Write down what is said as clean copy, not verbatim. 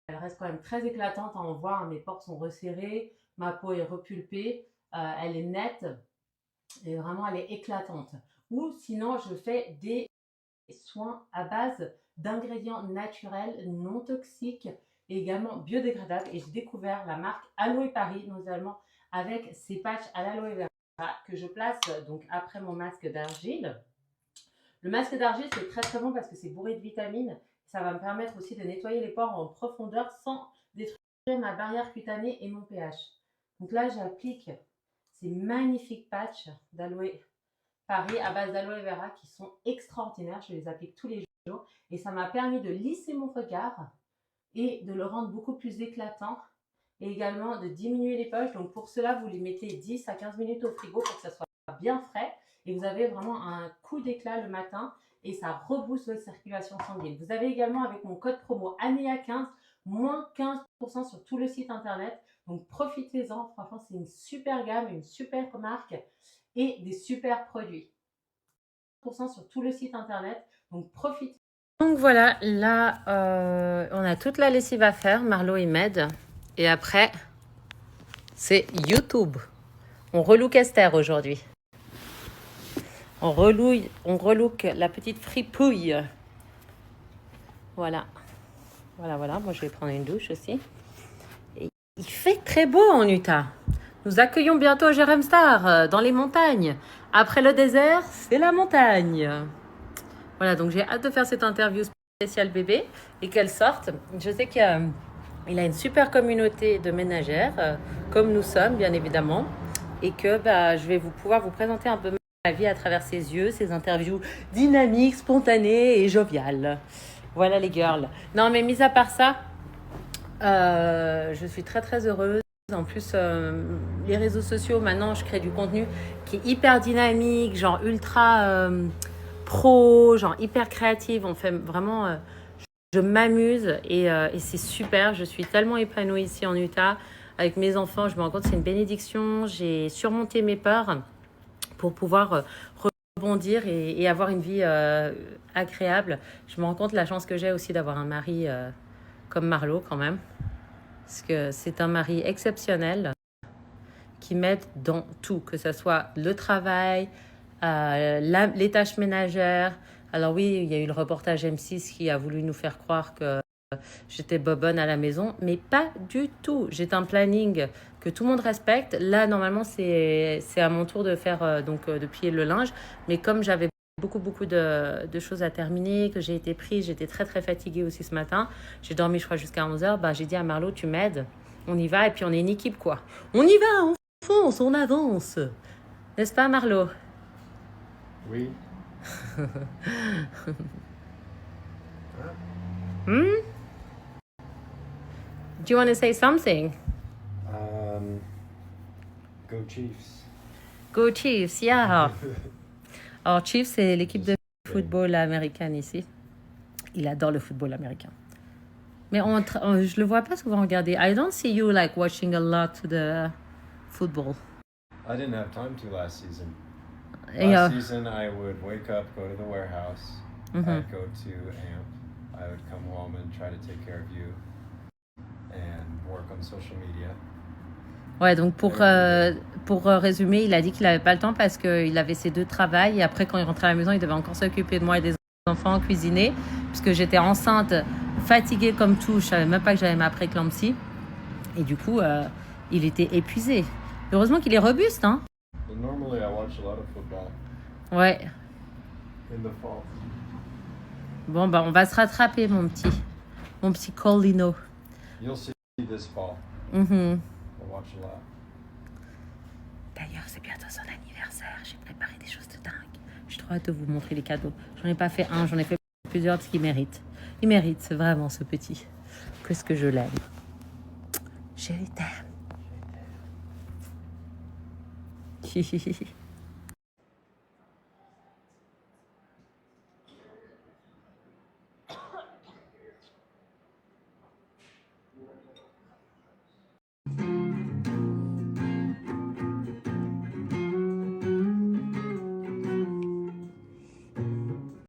elle reste quand même très éclatante à en voir. Mes pores sont resserrés, ma peau est repulpée, elle est nette et vraiment elle est éclatante. Ou sinon, je fais des soins à base d'ingrédients naturels, non toxiques et également biodégradables. Et j'ai découvert la marque Aloe Paris, notamment avec ces patchs à l'aloe vera que je place donc après mon masque d'argile. Le masque d'argile, c'est très très bon parce que c'est bourré de vitamines. Ça va me permettre aussi de nettoyer les pores en profondeur sans détruire ma barrière cutanée et mon pH. Donc là, j'applique ces magnifiques patchs d'aloe Paris à base d'aloe vera qui sont extraordinaires. Je les applique tous les jours et ça m'a permis de lisser mon regard et de le rendre beaucoup plus éclatant et également de diminuer les poches. Donc pour cela, vous les mettez 10 à 15 minutes au frigo pour que ça soit bien frais et vous avez vraiment un coup d'éclat le matin et ça rebooste votre circulation sanguine. Vous avez également avec mon code promo ANEA15 moins 15% sur tout le site internet. Donc profitez-en, franchement c'est une super gamme, une super marque et des super produits. 15% sur tout le site internet, donc profitez. Donc voilà, là on a toute la lessive à faire, Marlo et Med. Et après, c'est YouTube. On relook Esther aujourd'hui. On relook la petite fripouille. Voilà. Voilà. Moi, je vais prendre une douche aussi. Et il fait très beau en Utah. Nous accueillons bientôt Jérém Star dans les montagnes. Après le désert, c'est la montagne. Voilà, donc j'ai hâte de faire cette interview spéciale bébé et qu'elle sorte. Je sais qu'il a une super communauté de ménagères, comme nous sommes, bien évidemment. Et que je vais pouvoir vous présenter un peu ma vie à travers ses yeux, ses interviews dynamiques, spontanées et joviales. Voilà les girls. Non, mais mis à part ça, je suis très très heureuse. En plus, les réseaux sociaux, maintenant, je crée du contenu qui est hyper dynamique, genre ultra pro, genre hyper créative. On fait vraiment... je m'amuse et c'est super. Je suis tellement épanouie ici en Utah. Avec mes enfants, je me rends compte que c'est une bénédiction. J'ai surmonté mes peurs pour pouvoir rebondir et avoir une vie agréable. Je me rends compte de la chance que j'ai aussi d'avoir un mari comme Marlo quand même. Parce que c'est un mari exceptionnel qui m'aide dans tout, que ce soit le travail, les tâches ménagères. Alors oui, il y a eu le reportage M6 qui a voulu nous faire croire que j'étais bobonne à la maison, mais pas du tout. J'ai un planning que tout le monde respecte. Là, normalement, c'est à mon tour de faire de plier le linge. Mais comme j'avais beaucoup de choses à terminer, que j'ai été prise, j'étais très très fatiguée aussi ce matin. J'ai dormi, je crois, jusqu'à 11h. J'ai dit à Marlo, tu m'aides. On y va et puis on est une équipe, quoi. On y va, on fonce, on avance. N'est-ce pas, Marlo? Oui. Hmm? Do you want to say something? Go Chiefs. Go Chiefs, yeah. Alors, Chiefs, c'est l'équipe de football américaine ici. Il adore le football américain. Mais je le vois pas souvent regarder. I don't see you like watching a lot to the football. I didn't have time to last season. Yeah. Last season, I would wake up, go to the warehouse. I'd go to AMP. I would come home and try to take care of you and work on social media. Ouais, donc pour résumer, il a dit qu'il n'avait pas le temps parce qu'il avait ses deux travails. Et après, quand il rentrait à la maison, il devait encore s'occuper de moi et des enfants, cuisiner. Puisque j'étais enceinte, fatiguée comme tout. Je savais même pas que j'avais ma préclampsie. Et du coup, il était épuisé. Heureusement qu'il est robuste, hein. But normally, I watch a lot of football Ouais. in the fall. Bon, on va se rattraper, mon petit Colino. You'll see this fall. Mm-hmm. I'll watch a lot. D'ailleurs, c'est bientôt son anniversaire. J'ai préparé des choses de dingue. J'ai trop hâte de vous montrer les cadeaux. J'en ai pas fait un, j'en ai fait plusieurs parce qu'il mérite. Il mérite vraiment ce petit. Qu'est-ce que je l'aime. Je t'aime.